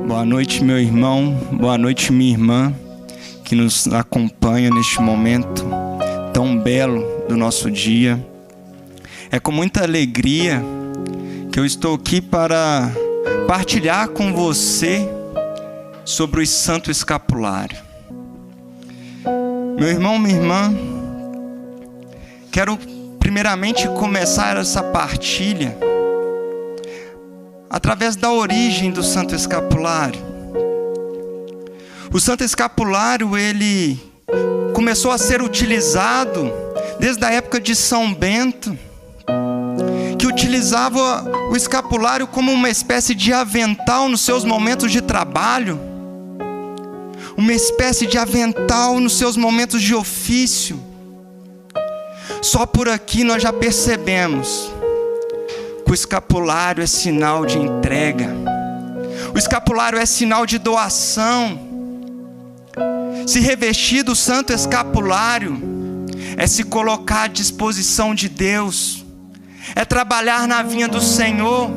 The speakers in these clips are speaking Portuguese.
Boa noite, meu irmão, boa noite, minha irmã, que nos acompanha neste momento tão belo do nosso dia. É com muita alegria que eu estou aqui para partilhar com você sobre o Santo Escapulário. Meu irmão, minha irmã, quero primeiramente começar essa partilha através da origem do Santo Escapulário. O Santo Escapulário, ele começou a ser utilizado desde a época de São Bento, que utilizava o escapulário como uma espécie de avental nos seus momentos de trabalho, uma espécie de avental nos seus momentos de ofício. Só por aqui nós já percebemos que o escapulário é sinal de entrega, o escapulário é sinal de doação. Se revestir do Santo Escapulário é se colocar à disposição de Deus, é trabalhar na vinha do Senhor.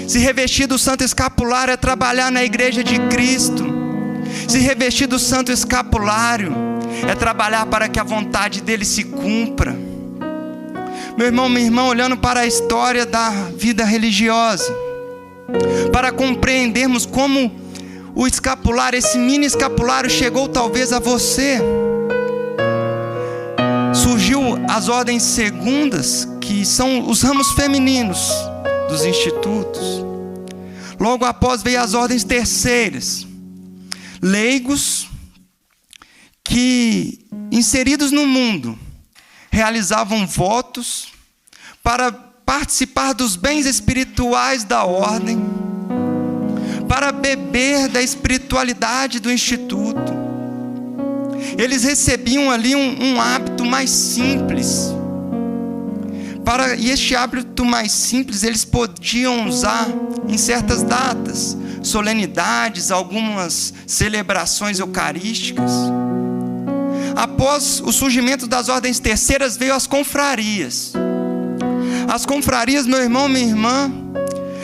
Se revestir do Santo Escapulário é trabalhar na igreja de Cristo. Se revestir do Santo Escapulário é trabalhar para que a vontade dele se cumpra. Meu irmão, minha irmã, olhando para a história da vida religiosa, para compreendermos como o escapulário, esse mini escapulário chegou talvez a você. Surgiu as ordens segundas, que são os ramos femininos dos institutos. Logo após veio as ordens terceiras, leigos que, inseridos no mundo, realizavam votos para participar dos bens espirituais da ordem, para beber da espiritualidade do instituto. Eles recebiam ali um hábito mais simples. E este hábito mais simples eles podiam usar em certas datas, solenidades, algumas celebrações eucarísticas. Após o surgimento das ordens terceiras, veio as confrarias. As confrarias, meu irmão, minha irmã,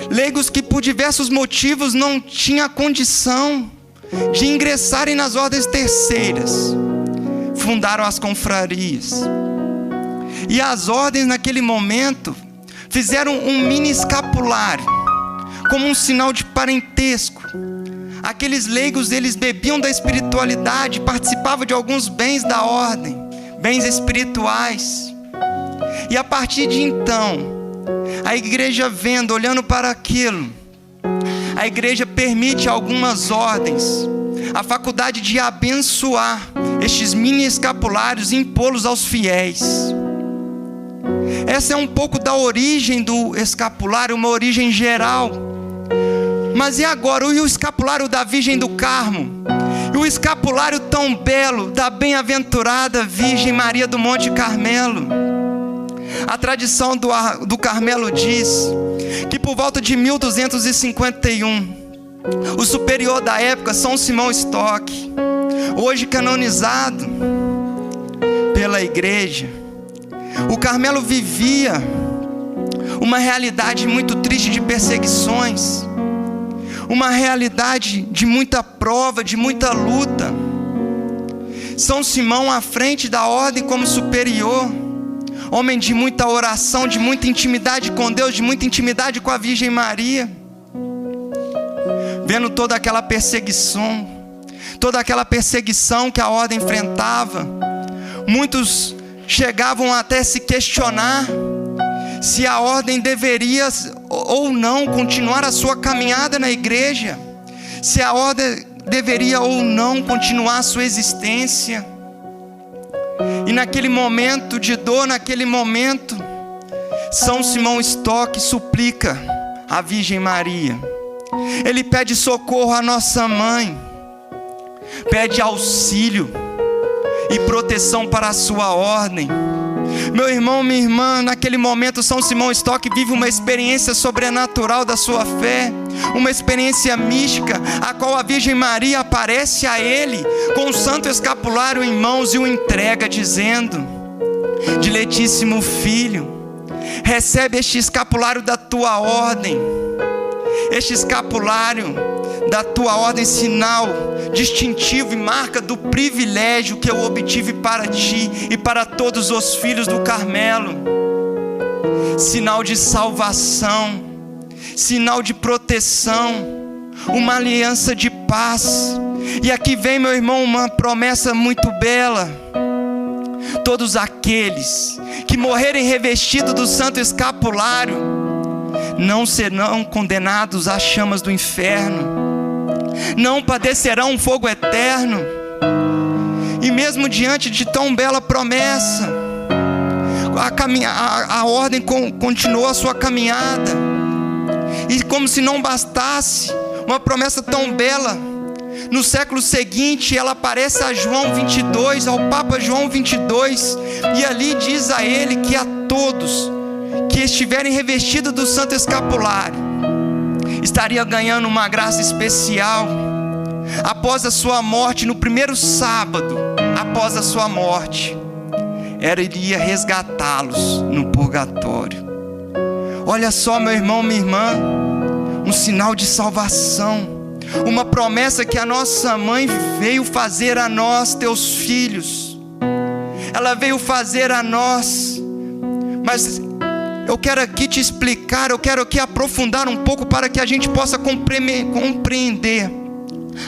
leigos que por diversos motivos não tinham a condição de ingressarem nas ordens terceiras, fundaram as confrarias. E as ordens naquele momento fizeram um mini escapulário, como um sinal de parentesco. Aqueles leigos, eles bebiam da espiritualidade, participavam de alguns bens da ordem, bens espirituais. E a partir de então, a igreja vendo, olhando para aquilo, a igreja permite a algumas ordens a faculdade de abençoar estes mini escapulários e impô-los aos fiéis. Essa é um pouco da origem do escapulário, uma origem geral. Mas e agora? E o escapulário da Virgem do Carmo? E o escapulário tão belo da bem-aventurada Virgem Maria do Monte Carmelo? A tradição do Carmelo diz que por volta de 1251, o superior da época, São Simão Stock, hoje canonizado pela igreja, o Carmelo vivia uma realidade muito triste de perseguições, uma realidade de muita prova, de muita luta. São Simão à frente da ordem como superior, homem de muita oração, de muita intimidade com Deus, de muita intimidade com a Virgem Maria, vendo toda aquela perseguição que a ordem enfrentava, muitos chegavam até se questionar se a ordem deveria ou não continuar a sua caminhada na igreja, se a ordem deveria ou não continuar a sua existência. E naquele momento de dor, naquele momento, São Simão Stock suplica à Virgem Maria. Ele pede socorro à nossa mãe, pede auxílio e proteção para a sua ordem. Meu irmão, minha irmã, naquele momento São Simão Stock vive uma experiência sobrenatural da sua fé, uma experiência mística, a qual a Virgem Maria aparece a ele com o Santo Escapulário em mãos e o entrega, dizendo: Diletíssimo filho, recebe este escapulário da tua ordem, Este escapulário da tua ordem, sinal distintivo e marca do privilégio que eu obtive para ti e para todos os filhos do Carmelo. Sinal de salvação, sinal de proteção, uma aliança de paz. E aqui vem, meu irmão, uma promessa muito bela: todos aqueles que morrerem revestidos do santo escapulário não serão condenados às chamas do inferno, não padecerão um fogo eterno. E mesmo diante de tão bela promessa, a ordem continuou a sua caminhada. E como se não bastasse uma promessa tão bela, no século seguinte ela aparece a João 22, ao Papa João 22, e ali diz a ele que a todos que estiverem revestidos do santo escapulário estaria ganhando uma graça especial. Após a sua morte, no primeiro sábado após a sua morte, ele iria resgatá-los no purgatório. Olha só, meu irmão, minha irmã, um sinal de salvação, uma promessa que a nossa mãe veio fazer a nós, teus filhos. Ela veio fazer a nós. Mas eu quero aqui te explicar, eu quero aqui aprofundar um pouco para que a gente possa compreender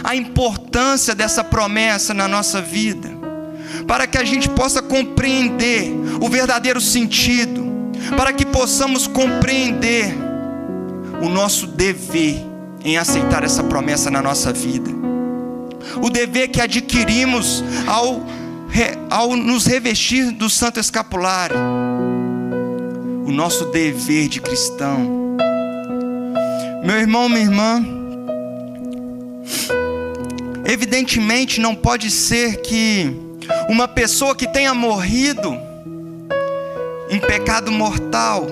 a importância dessa promessa na nossa vida, para que a gente possa compreender o verdadeiro sentido, para que possamos compreender o nosso dever em aceitar essa promessa na nossa vida, o dever que adquirimos ao nos revestir do santo escapulário, o nosso dever de cristão. Meu irmão, minha irmã, evidentemente não pode ser que uma pessoa que tenha morrido em pecado mortal,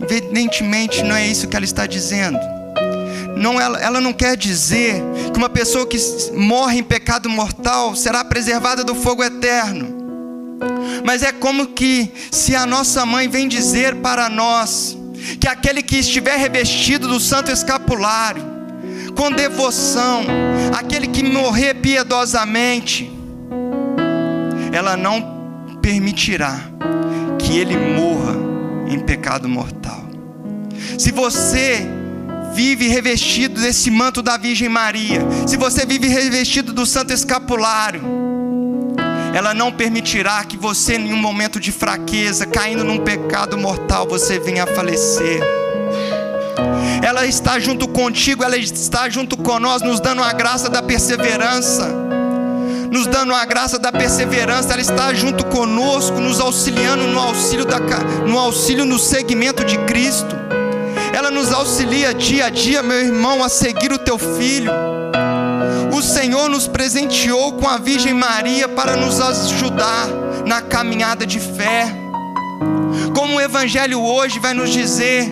evidentemente não é isso que ela está dizendo. Ela não quer dizer que uma pessoa que morre em pecado mortal será preservada do fogo eterno. Mas é como que se a nossa mãe vem dizer para nós que aquele que estiver revestido do santo escapulário, com devoção, aquele que morrer piedosamente, ela não permitirá que ele morra em pecado mortal. Se você vive revestido desse manto da Virgem Maria, se você vive revestido do santo escapulário, ela não permitirá que você, em um momento de fraqueza, caindo num pecado mortal, você venha a falecer. Ela está junto contigo, ela está junto com nós, nos dando a graça da perseverança, nos dando a graça da perseverança. Ela está junto conosco, nos auxiliando no auxílio no seguimento de Cristo. Ela nos auxilia dia a dia, meu irmão, a seguir o teu filho. O Senhor nos presenteou com a Virgem Maria para nos ajudar na caminhada de fé. Como o Evangelho hoje vai nos dizer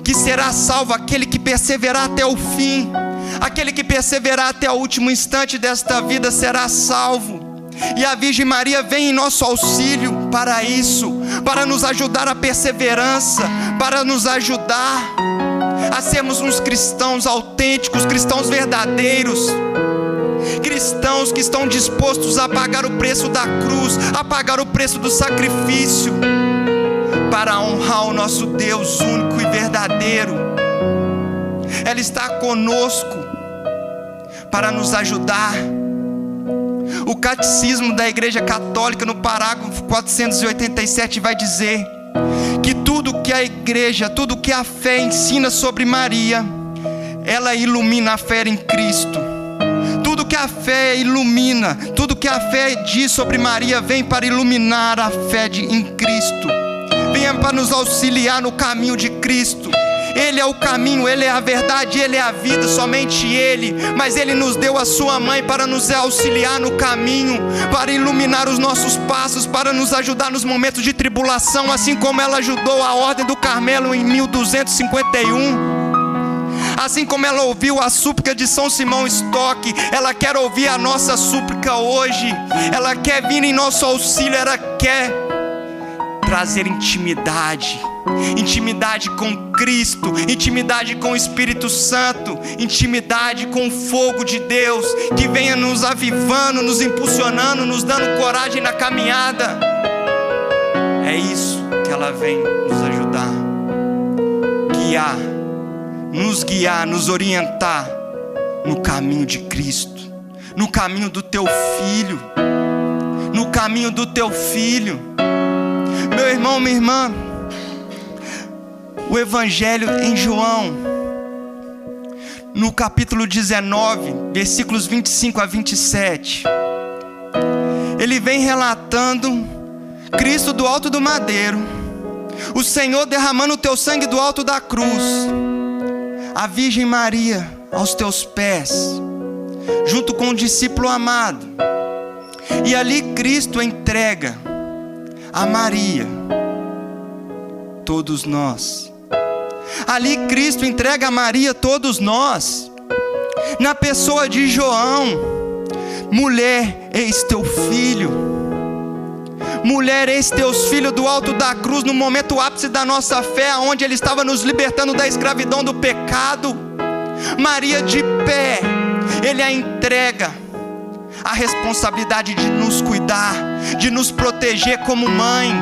que será salvo aquele que perseverar até o fim. Aquele que perseverar até o último instante desta vida será salvo. E a Virgem Maria vem em nosso auxílio para isso, para nos ajudar a perseverança, para nos ajudar a sermos uns cristãos autênticos, cristãos verdadeiros, cristãos que estão dispostos a pagar o preço da cruz, a pagar o preço do sacrifício, para honrar o nosso Deus único e verdadeiro. Ela está conosco para nos ajudar. O Catecismo da Igreja Católica, no parágrafo 487, vai dizer que tudo que a Igreja, tudo que a fé ensina sobre Maria, ela ilumina a fé em Cristo. Tudo que a fé ilumina, tudo que a fé diz sobre Maria, vem para iluminar a fé em Cristo, vem para nos auxiliar no caminho de Cristo. Ele é o caminho, Ele é a verdade, Ele é a vida, somente Ele. Mas Ele nos deu a sua mãe para nos auxiliar no caminho, para iluminar os nossos passos, para nos ajudar nos momentos de tribulação, assim como ela ajudou a Ordem do Carmelo em 1251. Assim como ela ouviu a súplica de São Simão Stock, ela quer ouvir a nossa súplica hoje. Ela quer vir em nosso auxílio, ela quer trazer intimidade. Intimidade com Cristo, intimidade com o Espírito Santo, intimidade com o fogo de Deus, que venha nos avivando, nos impulsionando, nos dando coragem na caminhada. É isso que ela vem nos ajudar, guiar, nos orientar no caminho de Cristo, no caminho do teu Filho, no caminho do teu Filho. Meu irmão, minha irmã, o Evangelho em João, no capítulo 19, versículos 25 a 27, ele vem relatando Cristo do alto do madeiro, o Senhor derramando o teu sangue do alto da cruz, a Virgem Maria aos teus pés, junto com o discípulo amado. E ali Cristo entrega a Maria todos nós. Ali Cristo entrega a Maria todos nós, na pessoa de João. Mulher, eis teu filho. Mulher, eis teus filhos, do alto da cruz, no momento ápice da nossa fé, onde Ele estava nos libertando da escravidão do pecado. Maria de pé, Ele a entrega a responsabilidade de nos cuidar, de nos proteger como mãe.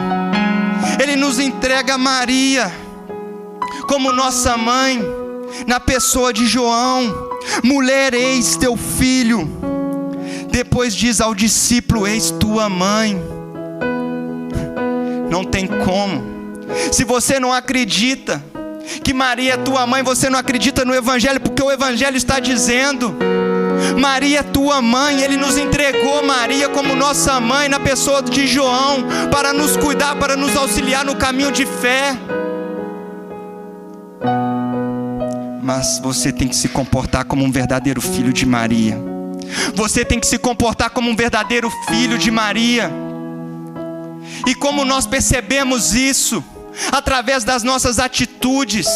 Ele nos entrega a Maria como nossa mãe, na pessoa de João. Mulher, eis teu filho. Depois diz ao discípulo: eis tua mãe. Não tem como. Se você não acredita que Maria é tua mãe, você não acredita no Evangelho, porque o Evangelho está dizendo: Maria é tua mãe. Ele nos entregou Maria como nossa mãe, na pessoa de João, para nos cuidar, para nos auxiliar no caminho de fé. Mas você tem que se comportar como um verdadeiro filho de Maria. Você tem que se comportar como um verdadeiro filho de Maria. E como nós percebemos isso? Através das nossas atitudes.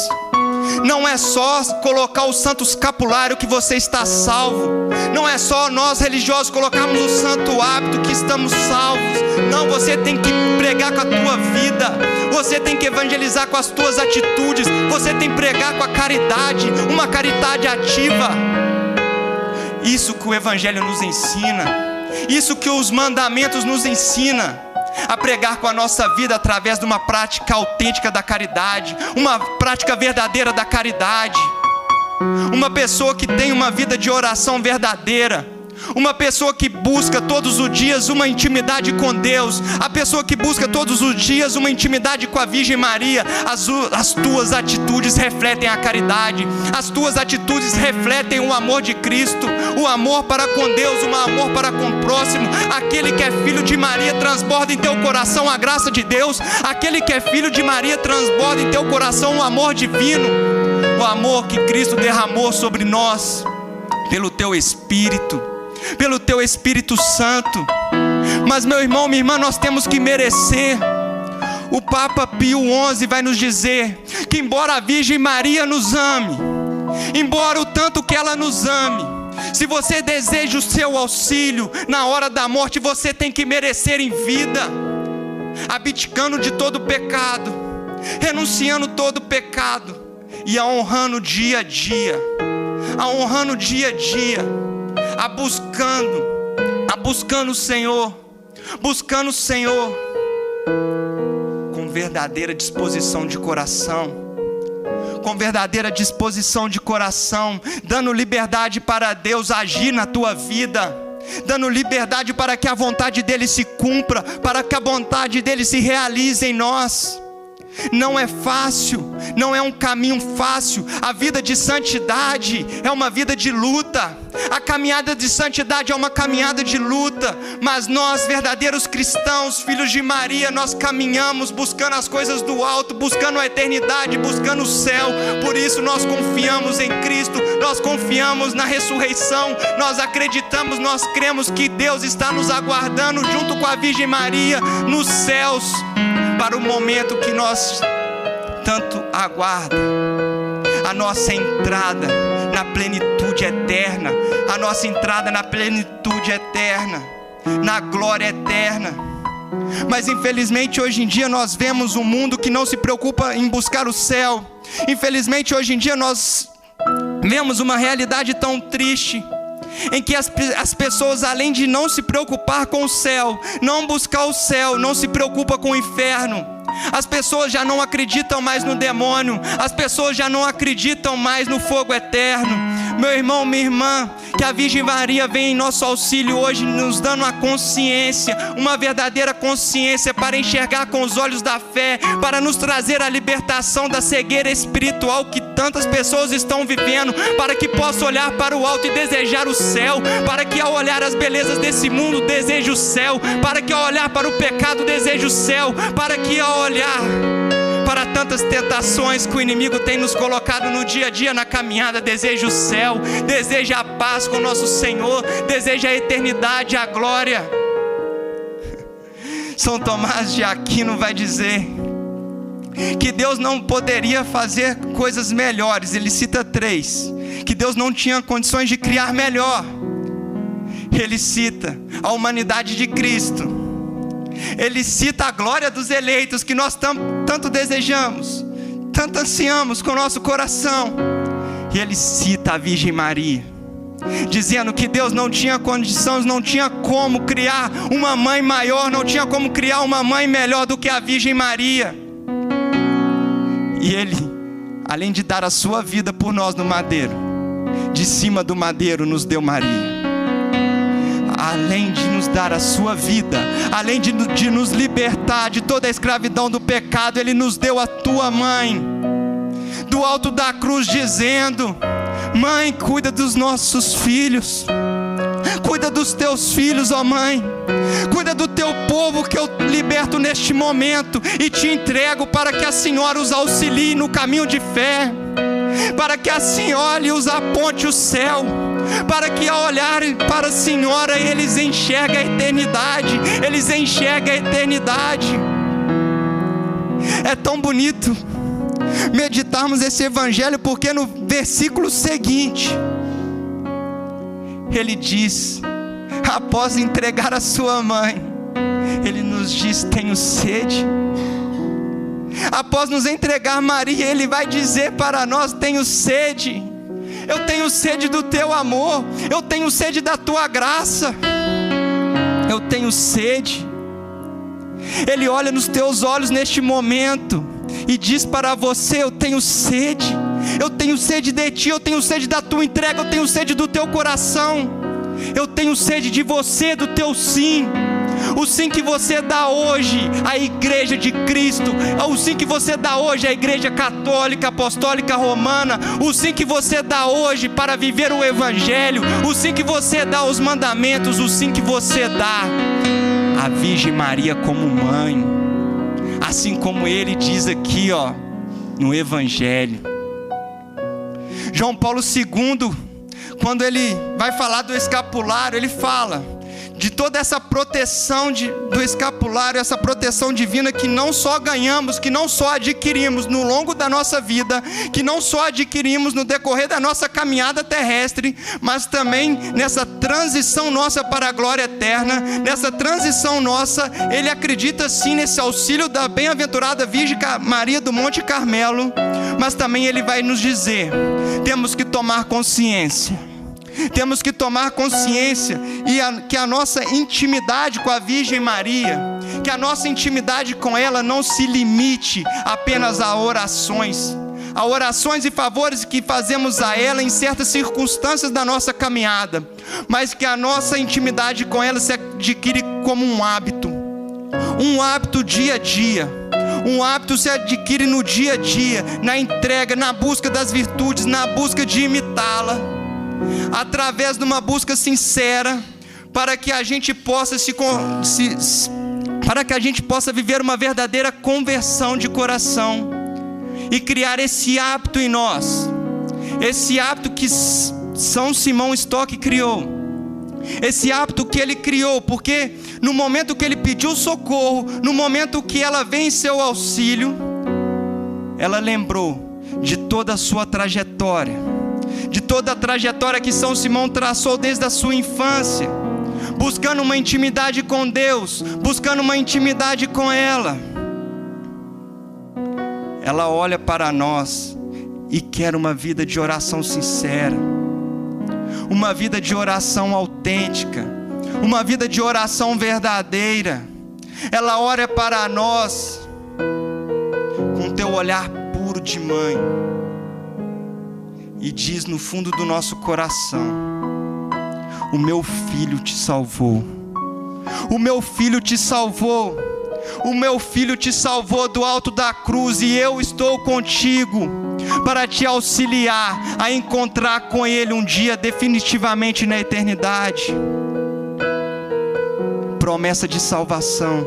Não é só colocar o santo escapulário que você está salvo. Não é só nós religiosos colocarmos o santo hábito que estamos salvos. Não, você tem que pregar com a tua vida. Você tem que evangelizar com as tuas atitudes. Você tem que pregar com a caridade, uma caridade ativa. Isso que o Evangelho nos ensina. Isso que os mandamentos nos ensinam. A pregar com a nossa vida através de uma prática autêntica da caridade, uma prática verdadeira da caridade. Uma pessoa que tem uma vida de oração verdadeira, uma pessoa que busca todos os dias uma intimidade com Deus, a pessoa que busca todos os dias uma intimidade com a Virgem Maria. As tuas atitudes refletem a caridade, as tuas atitudes refletem o amor de Cristo, o amor para com Deus, o amor para com o próximo. Aquele que é filho de Maria transborda em teu coração a graça de Deus. Aquele que é filho de Maria transborda em teu coração o amor divino, o amor que Cristo derramou sobre nós pelo teu Espírito, pelo teu Espírito Santo. Mas, meu irmão, minha irmã, nós temos que merecer. O Papa Pio XI vai nos dizer que embora a Virgem Maria nos ame, embora o tanto que ela nos ame, se você deseja o seu auxílio na hora da morte, você tem que merecer em vida, abdicando de todo pecado, renunciando todo pecado e a honrando dia a dia, honrando dia a dia, buscando o Senhor, buscando o Senhor com verdadeira disposição de coração, com verdadeira disposição de coração, dando liberdade para Deus agir na tua vida, dando liberdade para que a vontade dEle se cumpra, para que a vontade dEle se realize em nós. Não é fácil, não é um caminho fácil. A vida de santidade é uma vida de luta. A caminhada de santidade é uma caminhada de luta. Mas nós, verdadeiros cristãos, filhos de Maria, nós caminhamos buscando as coisas do alto, buscando a eternidade, buscando o céu. Por isso nós confiamos em Cristo, nós confiamos na ressurreição. Nós acreditamos, nós cremos que Deus está nos aguardando junto com a Virgem Maria nos céus, para o momento que nós tanto aguarda, a nossa entrada na plenitude eterna, a nossa entrada na plenitude eterna, na glória eterna. Mas infelizmente hoje em dia nós vemos um mundo que não se preocupa em buscar o céu. Infelizmente hoje em dia nós vemos uma realidade tão triste, em que as pessoas, além de não se preocupar com o céu, não buscar o céu, não se preocupa com o inferno. As pessoas já não acreditam mais no demônio, as pessoas já não acreditam mais no fogo eterno. Meu irmão, minha irmã, que a Virgem Maria vem em nosso auxílio hoje, nos dando uma consciência, uma verdadeira consciência para enxergar com os olhos da fé, para nos trazer a libertação da cegueira espiritual que tantas pessoas estão vivendo, para que possa olhar para o alto e desejar o céu, para que ao olhar as belezas desse mundo deseje o céu, para que ao olhar para o pecado deseje o céu, para que ao olhar para tantas tentações que o inimigo tem nos colocado no dia a dia, na caminhada, deseja o céu, deseja a paz com o nosso Senhor, deseja a eternidade, a glória. São Tomás de Aquino vai dizer que Deus não poderia fazer coisas melhores. Ele cita 3, que Deus não tinha condições de criar melhor. Ele cita a humanidade de Cristo. Ele cita a glória dos eleitos que nós tanto desejamos, tanto ansiamos com o nosso coração. E ele cita a Virgem Maria, dizendo que Deus não tinha condições, não tinha como criar uma mãe maior, não tinha como criar uma mãe melhor do que a Virgem Maria. E ele, além de dar a sua vida por nós no madeiro, de cima do madeiro nos deu Maria. Além de nos dar a sua vida, além de nos libertar de toda a escravidão do pecado, Ele nos deu a tua mãe, do alto da cruz, dizendo: mãe, cuida dos nossos filhos, cuida dos teus filhos, ó mãe, cuida do teu povo que eu liberto neste momento e te entrego para que a Senhora os auxilie no caminho de fé, para que a Senhora os aponte o céu, para que ao olharem para a Senhora eles enxerguem a eternidade, eles enxerguem a eternidade. É tão bonito meditarmos esse evangelho, porque no versículo seguinte ele diz, após entregar a sua mãe, ele nos diz: tenho sede. Após nos entregar Maria, ele vai dizer para nós: tenho sede. Eu tenho sede do teu amor, eu tenho sede da tua graça, eu tenho sede. Ele olha nos teus olhos neste momento e diz para você: eu tenho sede de ti, eu tenho sede da tua entrega, eu tenho sede do teu coração, eu tenho sede de você, do teu sim. O sim que você dá hoje à Igreja de Cristo, o sim que você dá hoje à Igreja Católica, Apostólica, Romana, o sim que você dá hoje para viver o Evangelho, o sim que você dá aos mandamentos, o sim que você dá à Virgem Maria como mãe, assim como ele diz aqui, no Evangelho. João Paulo II, quando ele vai falar do escapulário, ele fala de toda essa proteção do escapulário, essa proteção divina que não só ganhamos, que não só adquirimos no longo da nossa vida, que não só adquirimos no decorrer da nossa caminhada terrestre, mas também nessa transição nossa para a glória eterna. Nessa transição nossa, ele acredita sim nesse auxílio da bem-aventurada Virgem Maria do Monte Carmelo, mas também ele vai nos dizer: temos que tomar consciência. Temos que tomar consciência que a nossa intimidade com a Virgem Maria, que a nossa intimidade com ela não se limite apenas a orações e favores que fazemos a ela em certas circunstâncias da nossa caminhada, mas que a nossa intimidade com ela se adquire como um hábito dia a dia. Um hábito se adquire no dia a dia, na entrega, na busca das virtudes, na busca de imitá-la, através de uma busca sincera, para que a gente possa viver uma verdadeira conversão de coração e criar esse hábito em nós, esse hábito que São Simão Stock criou, esse hábito que ele criou, porque no momento que ele pediu socorro, no momento que ela veio em seu auxílio, ela lembrou de toda a sua trajetória, de toda a trajetória que São Simão traçou desde a sua infância, buscando uma intimidade com Deus, buscando uma intimidade com ela. Ela olha para nós e quer uma vida de oração sincera, uma vida de oração autêntica, uma vida de oração verdadeira. Ela olha para nós com teu olhar puro de mãe e diz no fundo do nosso coração: o meu filho te salvou, o meu filho te salvou, o meu filho te salvou do alto da cruz, e eu estou contigo para te auxiliar a encontrar com Ele um dia definitivamente na eternidade. Promessa de salvação.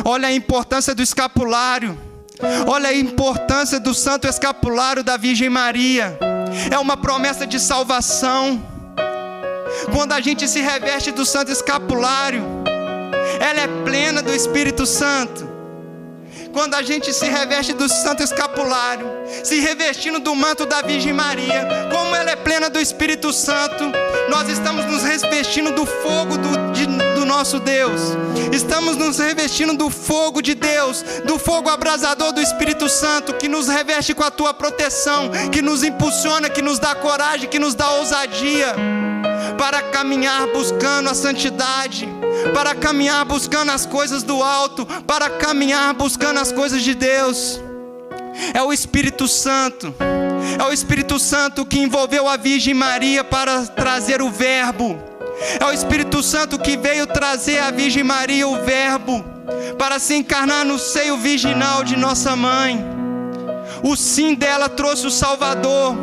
Olha a importância do escapulário, olha a importância do santo escapulário da Virgem Maria. É uma promessa de salvação. Quando a gente se reveste do santo escapulário, ela é plena do Espírito Santo. Quando a gente se reveste do santo escapulário, se revestindo do manto da Virgem Maria, como ela é plena do Espírito Santo, nós estamos nos revestindo do fogo do nosso Deus. Estamos nos revestindo do fogo de Deus, do fogo abrasador do Espírito Santo, que nos reveste com a tua proteção, que nos impulsiona, que nos dá coragem, que nos dá ousadia para caminhar buscando a santidade, para caminhar buscando as coisas do alto, para caminhar buscando as coisas de Deus. É o Espírito Santo, é o Espírito Santo que envolveu a Virgem Maria para trazer o Verbo. É o Espírito Santo que veio trazer à Virgem Maria o Verbo para se encarnar no seio virginal de nossa mãe. O sim dela trouxe o Salvador.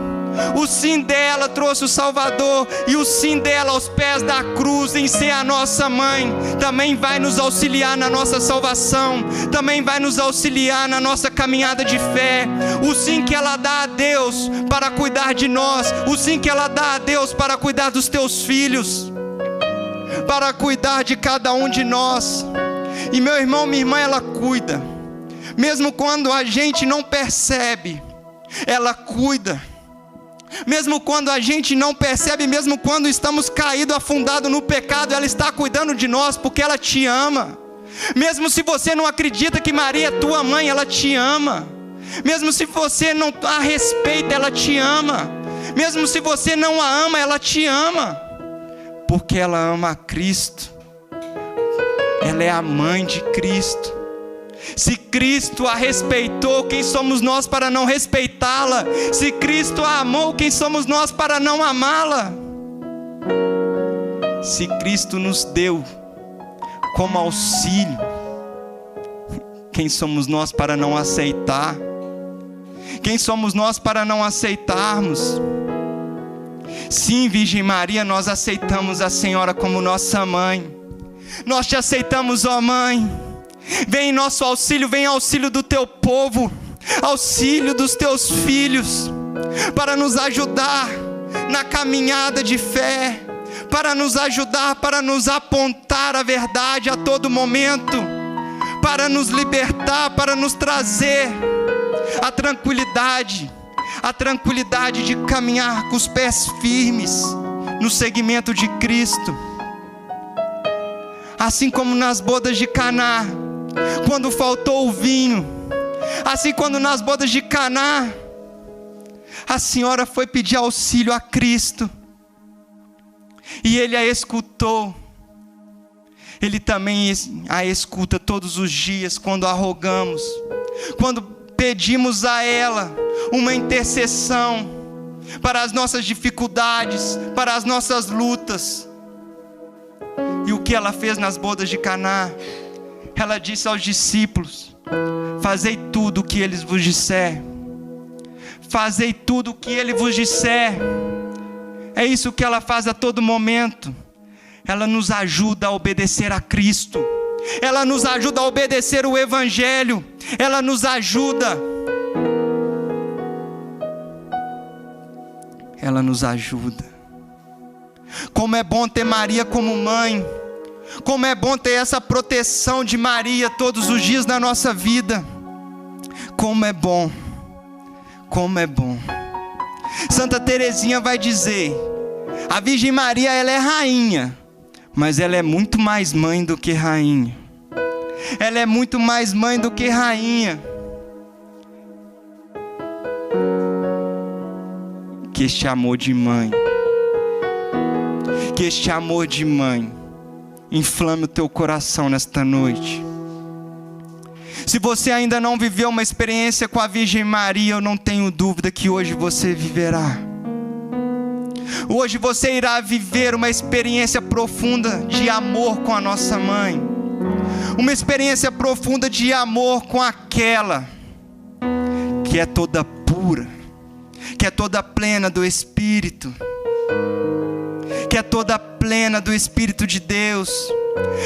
O sim dela trouxe o Salvador, e o sim dela aos pés da cruz, em ser a nossa mãe, também vai nos auxiliar na nossa salvação, também vai nos auxiliar na nossa caminhada de fé. O sim que ela dá a Deus para cuidar de nós, o sim que ela dá a Deus para cuidar dos teus filhos, para cuidar de cada um de nós. E meu irmão, minha irmã, ela cuida, mesmo quando a gente não percebe, ela cuida. Mesmo quando a gente não percebe, mesmo quando estamos caídos, afundados no pecado, ela está cuidando de nós, porque ela te ama. Mesmo se você não acredita que Maria é tua mãe, ela te ama. Mesmo se você não a respeita, ela te ama. Mesmo se você não a ama, ela te ama, porque ela ama a Cristo. Ela é a mãe de Cristo. Se Cristo a respeitou, quem somos nós para não respeitá-la? Se Cristo a amou, quem somos nós para não amá-la? Se Cristo nos deu como auxílio, quem somos nós para não aceitar? Quem somos nós para não aceitarmos? Sim, Virgem Maria, nós aceitamos a Senhora como nossa mãe. Nós te aceitamos, ó Mãe. Vem em nosso auxílio, vem em auxílio do teu povo, auxílio dos teus filhos, para nos ajudar na caminhada de fé, para nos ajudar, para nos apontar a verdade a todo momento, para nos libertar, para nos trazer a tranquilidade de caminhar com os pés firmes no seguimento de Cristo. Assim como nas bodas de Caná, quando faltou o vinho, assim quando nas bodas de Caná, a senhora foi pedir auxílio a Cristo, e Ele a escutou. Ele também a escuta todos os dias, quando a rogamos, quando pedimos a ela uma intercessão para as nossas dificuldades, para as nossas lutas. E o que ela fez nas bodas de Caná? Ela disse aos discípulos: fazei tudo o que eles vos disser. Fazei tudo o que ele vos disser. É isso que ela faz a todo momento. Ela nos ajuda a obedecer a Cristo. Ela nos ajuda a obedecer o Evangelho. Ela nos ajuda. Ela nos ajuda. Como é bom ter Maria como mãe. Como é bom ter essa proteção de Maria todos os dias na nossa vida. Como é bom. Como é bom. Santa Teresinha vai dizer: a Virgem Maria, ela é rainha, mas ela é muito mais mãe do que rainha. Ela é muito mais mãe do que rainha. Que este amor de mãe, que este amor de mãe inflame o teu coração nesta noite. Se você ainda não viveu uma experiência com a Virgem Maria, eu não tenho dúvida que hoje você viverá. Hoje você irá viver uma experiência profunda de amor com a nossa mãe. Uma experiência profunda de amor com aquela que é toda pura, que é toda plena do Espírito, que é toda plena do Espírito de Deus,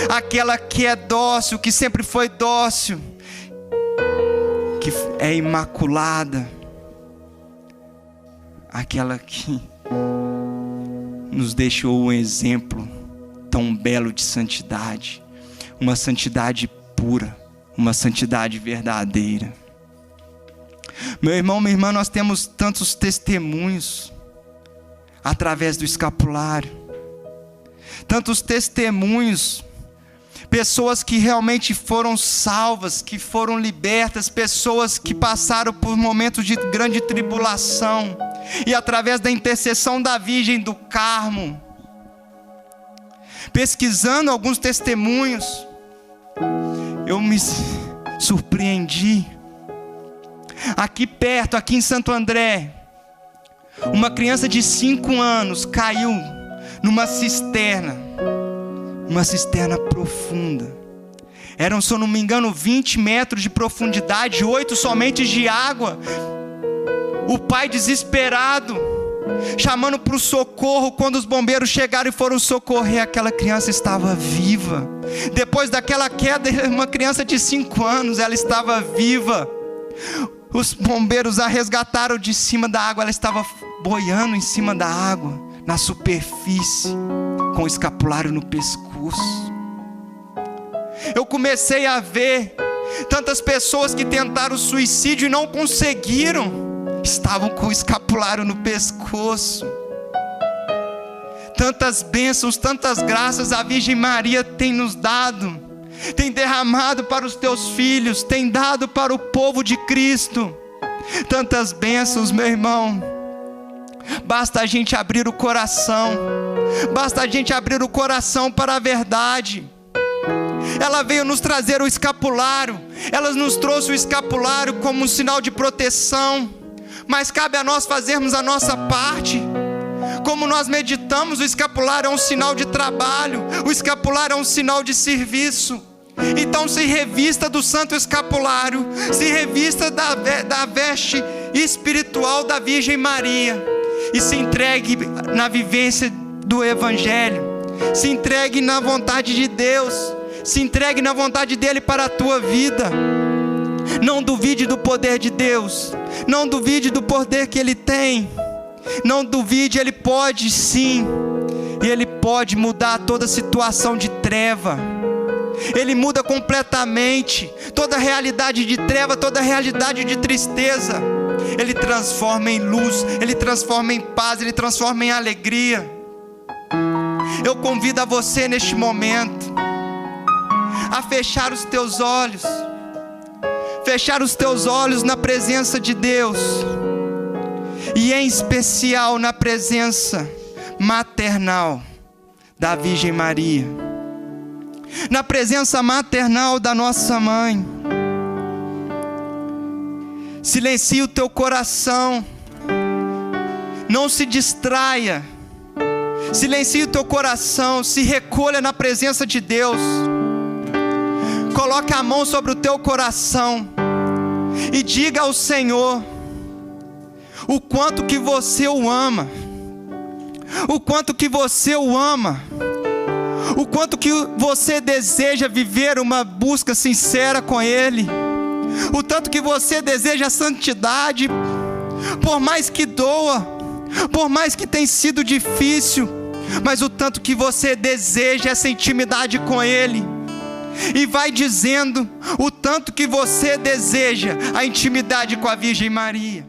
aquela que é dócil, que sempre foi dócil, que é imaculada, aquela que nos deixou um exemplo tão belo de santidade, uma santidade pura, uma santidade verdadeira. Meu irmão, minha irmã, nós temos tantos testemunhos através do escapulário, tantos testemunhos, pessoas que realmente foram salvas, que foram libertas, pessoas que passaram por momentos de grande tribulação, e através da intercessão da Virgem do Carmo, pesquisando alguns testemunhos, eu me surpreendi. Aqui perto, aqui em Santo André, uma criança de 5 anos caiu numa cisterna, uma cisterna profunda. Eram, se eu não me engano, 20 metros de profundidade, 8 somente de água. O pai desesperado, chamando para o socorro. Quando os bombeiros chegaram e foram socorrer, aquela criança estava viva. Depois daquela queda, uma criança de 5 anos, ela estava viva. Os bombeiros a resgataram de cima da água. Ela estava boiando em cima da água, na superfície, com o escapulário no pescoço. Eu comecei a ver tantas pessoas que tentaram suicídio e não conseguiram, estavam com o escapulário no pescoço. Tantas bênçãos, tantas graças a Virgem Maria tem nos dado, tem derramado para os teus filhos, tem dado para o povo de Cristo. Tantas bênçãos, meu irmão. Basta a gente abrir o coração, basta a gente abrir o coração para a verdade. Ela veio nos trazer o escapulário, ela nos trouxe o escapulário como um sinal de proteção, mas cabe a nós fazermos a nossa parte. Como nós meditamos, o escapulário é um sinal de trabalho, o escapulário é um sinal de serviço. Então se revista do santo escapulário, se revista da veste espiritual da Virgem Maria, e se entregue na vivência do Evangelho, se entregue na vontade de Deus, se entregue na vontade dEle para a tua vida. Não duvide do poder de Deus, não duvide do poder que Ele tem, não duvide, Ele pode sim, e Ele pode mudar toda situação de treva. Ele muda completamente toda a realidade de treva, toda a realidade de tristeza. Ele transforma em luz, Ele transforma em paz, Ele transforma em alegria. Eu convido a você neste momento a fechar os teus olhos, fechar os teus olhos na presença de Deus, e em especial na presença maternal da Virgem Maria, na presença maternal da nossa mãe. Silencie o teu coração, não se distraia, silencie o teu coração, se recolha na presença de Deus. Coloque a mão sobre o teu coração e diga ao Senhor o quanto que você o ama, o quanto que você o ama, o quanto que você deseja viver uma busca sincera com Ele, o tanto que você deseja a santidade, por mais que doa, por mais que tenha sido difícil, mas o tanto que você deseja essa intimidade com Ele. E vai dizendo o tanto que você deseja a intimidade com a Virgem Maria.